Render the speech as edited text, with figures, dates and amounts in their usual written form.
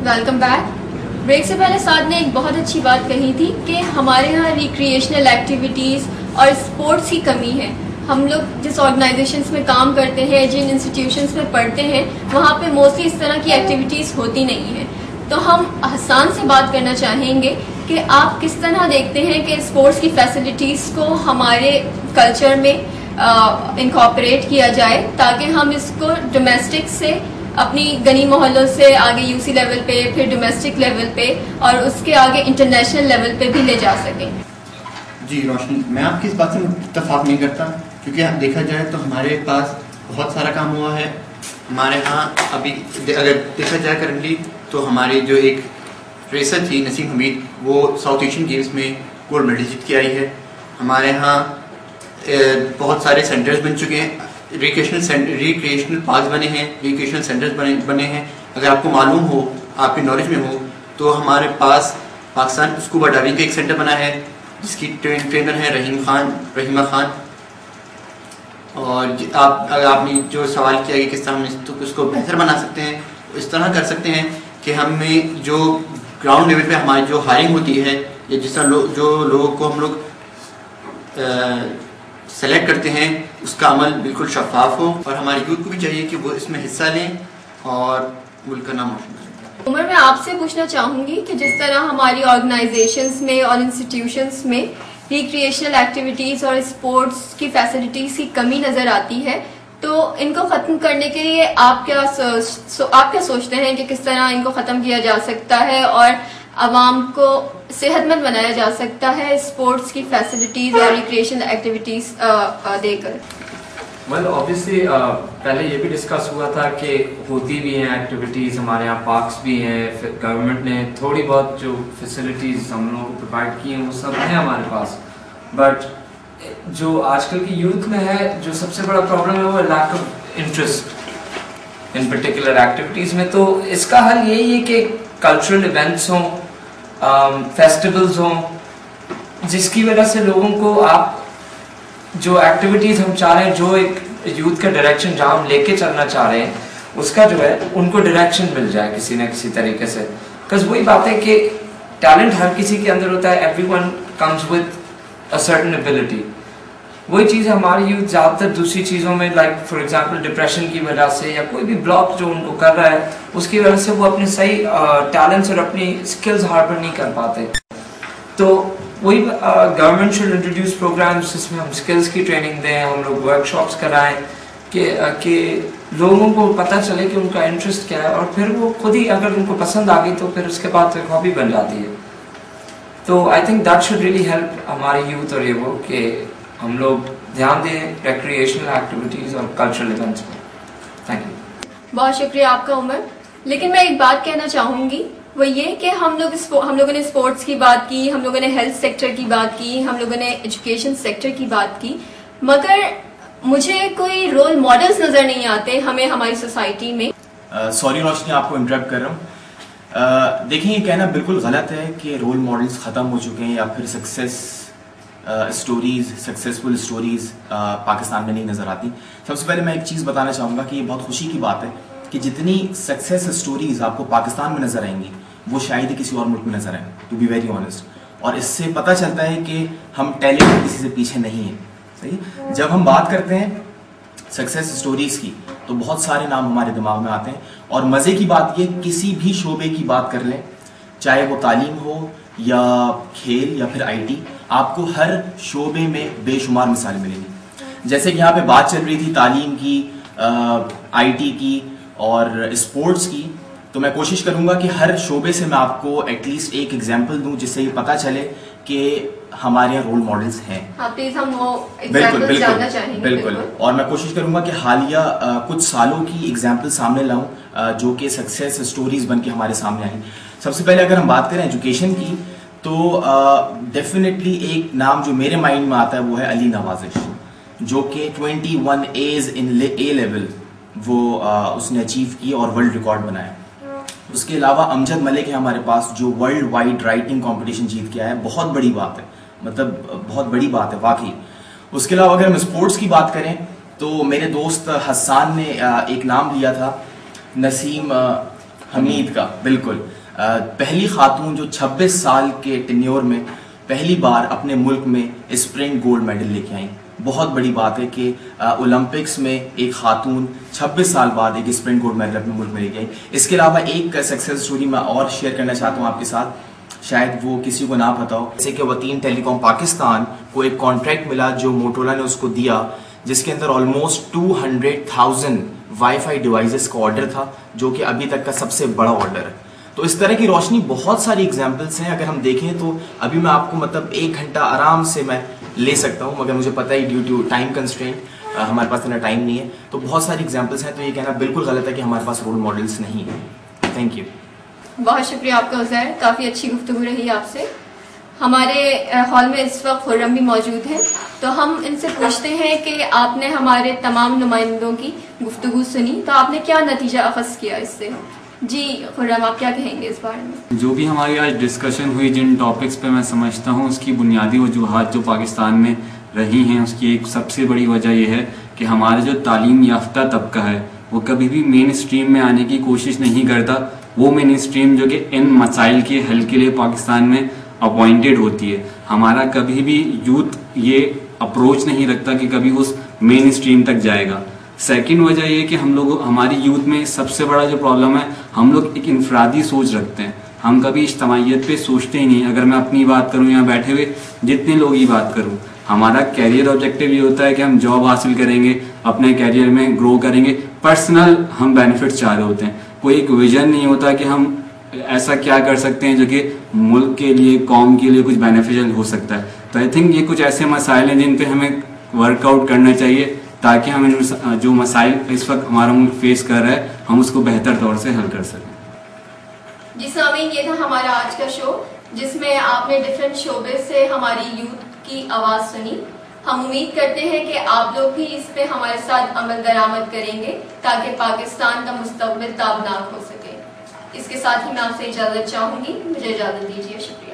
Welcome back. Break से पहले साद ने एक बहुत अच्छी बात कही थी कि हमारे यहाँ रिक्रिएशनल एक्टिविटीज़ और स्पोर्ट्स की कमी है। हम लोग जिस ऑर्गेनाइजेशंस में काम करते हैं, जिन इंस्टीट्यूशंस में पढ़ते हैं, वहाँ पे मोस्टली इस तरह की एक्टिविटीज़ होती नहीं हैं। तो हम हसन से बात करना चाहेंगे कि आप किस तरह देखते हैं कि स्पोर्ट्स की फैसिलिटीज़ को हमारे कल्चर में इनकॉर्पोरेट किया जाए ताकि हम इसको डोमेस्टिक से अपनी गनी मोहल्लों से आगे यूसी लेवल पे, फिर डोमेस्टिक लेवल पे और उसके आगे इंटरनेशनल लेवल पे भी ले जा सकें। जी रोशनी, मैं आपकी इस बात से इत्तेफाक नहीं करता, क्योंकि देखा जाए तो हमारे पास बहुत सारा काम हुआ है। हमारे यहाँ अभी अगर देखा जाए करंटली तो हमारी जो एक रेसर थी नसीम हमीद, वो साउथ एशियन गेम्स में गोल्ड मेडल जीत के आई है। हमारे यहाँ बहुत सारे सेंटर्स बन चुके हैं, रिक्रिएशनल पार्क्स बने हैं, रिक्रिएशनल सेंटर्स बने हैं। अगर आपको मालूम हो, आपकी नॉलेज में हो, तो हमारे पास पाकिस्तान स्कूबा डाइविंग का एक सेंटर बना है जिसकी ट्रेनर है रहीमा खान। और अगर आपने जो सवाल किया कि किस तरह हम तो उसको बेहतर बना सकते हैं, इस तरह कर सकते हैं कि हमें जो ग्राउंड लेवल पे हमारी जो हायरिंग होती है या जिस तरह जो लोगों को हम लोग सेलेक्ट करते हैं उसका अमल बिल्कुल शफाफ हो, और हमारी यूथ को भी चाहिए कि वो इसमें हिस्सा लें और मुल्क का नाम रोशन करें। उमर, मैं आपसे पूछना चाहूँगी कि जिस तरह हमारी ऑर्गेनाइजेशंस में और इंस्टीट्यूशंस में रिक्रिएशनल एक्टिविटीज़ और स्पोर्ट्स की फैसिलिटीज़ की कमी नज़र आती है, तो इनको ख़त्म करने के लिए आप क्या सोचते हैं कि किस तरह इनको ख़त्म किया जा सकता है और आवाम को सेहतमंद बनाया जा सकता है स्पोर्ट्स की फैसिलिटीज़ और रिक्रिएशनल एक्टिविटीज़ देकर? वेल ऑब्वियसली पहले ये भी डिस्कस हुआ था कि होती भी हैं एक्टिविटीज़, हमारे यहाँ पार्क्स भी हैं, फिर गवर्नमेंट ने थोड़ी बहुत जो फैसिलिटीज़ हम लोगों को प्रोवाइड की हैं वो सब हैं हमारे पास। बट जो आजकल की यूथ में है, जो सबसे बड़ा प्रॉब्लम है वो lack of interest in particular activities में। तो इसका हल यही है कि कल्चरल इवेंट्स हों, फेस्टिवल्स हों, जिसकी वजह से लोगों को आप जो एक्टिविटीज़ हम चाह रहे हैं, जो एक यूथ का डायरेक्शन जहाँ हम लेके चलना चाह रहे हैं, उसका जो है उनको डायरेक्शन मिल जाए किसी न किसी तरीके से। बिकॉज वही बात है कि टैलेंट हर किसी के अंदर होता है, everyone comes with a certain ability. वही चीज़ हमारी यूथ ज़्यादातर दूसरी चीज़ों में, लाइक फॉर एग्जांपल डिप्रेशन की वजह से या कोई भी ब्लॉक जो उनको कर रहा है उसकी वजह से वो अपने सही टैलेंट्स और अपनी स्किल्स हार्बर नहीं कर पाते। तो वही गवर्नमेंट शुड इंट्रोड्यूस प्रोग्राम्स जिसमें हम स्किल्स की ट्रेनिंग दें, हम लोग वर्कशॉप्स कराएं कि लोगों को पता चले कि उनका इंटरेस्ट क्या है, और फिर वो खुद ही अगर उनको पसंद आ गई तो फिर उसके बाद तो एक हॉबी बन जाती है। तो I think that should really help हमारे यूथ और ये वो कि हम लोग ध्यान दें रिक्रिएशनल एक्टिविटीज़ और कल्चरल इवेंट्स पर। Thank you. बहुत शुक्रिया आपका उमर। लेकिन मैं एक बात कहना चाहूँगी, वो ये कि हम लोगों ने स्पोर्ट्स की बात की, हम लोगों ने हेल्थ सेक्टर की बात की, हम लोगों ने एजुकेशन सेक्टर की बात की, मगर मुझे कोई रोल मॉडल्स नज़र नहीं आते हमें हमारी सोसाइटी में। सॉरी रोशनी, आपको इंटरप्ट कर रहा हूँ। देखिए, ये कहना बिल्कुल गलत है कि रोल मॉडल्स ख़त्म हो चुके हैं या फिर सक्सेसफुल स्टोरीज़ पाकिस्तान में नहीं नज़र आती। सबसे पहले मैं एक चीज़ बताना चाहूँगा कि ये बहुत खुशी की बात है कि जितनी सक्सेस स्टोरीज़ आपको पाकिस्तान में नज़र आएंगी वो शायद ही किसी और मुल्क में नज़र आए, टू बी वेरी ऑनेस्ट। और इससे पता चलता है कि हम टैलेंट किसी से पीछे नहीं हैं। सही, जब हम बात करते हैं सक्सेस स्टोरीज़ की तो बहुत सारे नाम हमारे दिमाग में आते हैं, और मज़े की बात ये, किसी भी शोबे की बात कर लें, चाहे वो तालीम हो या खेल या फिर IT, आपको हर शोबे में बेशुमार मिसालें मिलेंगी। जैसे कि यहाँ पे बात चल रही थी तालीम की, IT की और स्पोर्ट्स की, तो मैं कोशिश करूँगा कि हर शोबे से मैं आपको एटलीस्ट एक एग्जांपल दूँ जिससे ये पता चले कि हमारे यहाँ रोल मॉडल्स हैं। हम वो एग्जांपल जानना चाहेंगे। बिल्कुल। और मैं कोशिश करूँगा कि हालिया कुछ सालों की एग्जांपल सामने लाऊं जो कि सक्सेस स्टोरीज बन के हमारे सामने आई। सबसे पहले अगर हम बात करें एजुकेशन की, तो डेफिनेटली एक नाम जो मेरे माइंड में आता है वो है अली नवाजिश, जो कि 21 A's इन A लेवल वो उसने अचीव की और वर्ल्ड रिकॉर्ड बनाया। उसके अलावा अमजद मलिक है हमारे पास, जो वर्ल्ड वाइड राइटिंग कंपटीशन जीत के आया है। बहुत बड़ी बात है, मतलब बहुत बड़ी बात है वाकई। उसके अलावा अगर हम स्पोर्ट्स की बात करें तो मेरे दोस्त हसन ने एक नाम लिया था नसीम हमीद का। बिल्कुल, پہلی خاتون جو 26 سال کے ٹینیور میں پہلی بار اپنے ملک میں اسپرنٹ گولڈ میڈل لے کے آئیں. بہت بڑی بات ہے کہ اولمپکس میں ایک خاتون 26 سال بعد ایک اسپرنٹ گولڈ میڈل اپنے ملک میں لے کے آئی. اس کے علاوہ ایک سکسیس سٹوری میں اور شیئر کرنا چاہتا ہوں آپ کے ساتھ, شاید وہ کسی کو نہ پتہ ہو. جیسے کہ وطین ٹیلی کام پاکستان کو ایک کانٹریکٹ ملا جو موٹورولا نے اس کو دیا, جس کے اندر آلموسٹ 200,000 وائی فائی ڈیوائسز کا آرڈر تھا, جو کہ ابھی تک کا سب سے بڑا آرڈر ہے. تو اس طرح کی روشنی بہت ساری ایگزامپلس ہیں. اگر ہم دیکھیں تو ابھی میں آپ کو مطلب 1 گھنٹہ آرام سے میں لے سکتا ہوں, مگر مجھے پتہ ہے ڈیو ٹو ٹائم کنسٹرینٹ ہمارے پاس اتنا ٹائم نہیں ہے. تو بہت ساری ایگزامپلس ہیں, تو یہ کہنا بالکل غلط ہے کہ ہمارے پاس رول ماڈلس نہیں ہیں. Thank you. بہت شکریہ آپ کا عزیر, کافی اچھی گفتگو رہی آپ سے. ہمارے ہال میں اس وقت خرم بھی موجود ہیں, تو ہم ان سے پوچھتے ہیں کہ آپ نے ہمارے تمام نمائندوں کی گفتگو سنی, تو آپ نے کیا نتیجہ اخذ کیا اس سے؟ جی خرم, آپ کیا کہیں گے اس بارے میں؟ جو بھی ہماری آج ڈسکشن ہوئی, جن ٹاپکس پہ میں سمجھتا ہوں اس کی بنیادی وجوہات جو پاکستان میں رہی ہیں, اس کی ایک سب سے بڑی وجہ یہ ہے کہ ہمارا جو تعلیم یافتہ طبقہ ہے وہ کبھی بھی مین اسٹریم میں آنے کی کوشش نہیں کرتا. وہ مین اسٹریم جو کہ ان مسائل کے حل کے لیے پاکستان میں اپوائنٹڈ ہوتی ہے, ہمارا کبھی بھی یوتھ یہ اپروچ نہیں رکھتا کہ کبھی اس مین اسٹریم تک جائے گا. سیکنڈ وجہ یہ کہ ہم لوگ, ہماری یوتھ میں سب سے بڑا جو پرابلم ہے, ہم لوگ ایک انفرادی سوچ رکھتے ہیں, ہم کبھی اجتماعیت پہ سوچتے ہی نہیں. اگر میں اپنی بات کروں, یہاں بیٹھے ہوئے جتنے لوگ ہی بات کروں, ہمارا کیریئر آبجیکٹیو یہ ہوتا ہے کہ ہم جاب حاصل کریں گے, اپنے کیریئر میں گرو کریں گے, پرسنل ہم بینیفٹس چاہ رہے ہوتے ہیں. کوئی ایک ویژن نہیں ہوتا کہ ہم ایسا کیا کر سکتے ہیں جو کہ ملک کے لیے, قوم کے لیے کچھ بینیفیشل ہو سکتا ہے. تو آئی تھنک یہ کچھ ایسے مسائل ہیں جن پہ ہمیں ورک آؤٹ کرنا چاہیے, تاکہ ہم جو مسائل اس وقت ہمارا ملک فیس کر رہا ہے ہم اس کو بہتر طور سے حل کر سکیں. جی سامعین, یہ تھا ہمارا آج کا شو, جس میں آپ نے ڈفرینٹ شعبے سے ہماری یوتھ کی آواز سنی. ہم امید کرتے ہیں کہ آپ لوگ بھی اس پہ ہمارے ساتھ عمل درآمد کریں گے تاکہ پاکستان کا مستقبل تابناک ہو سکے. اس کے ساتھ ہی میں آپ سے اجازت چاہوں گی, مجھے اجازت دیجیے. شکریہ.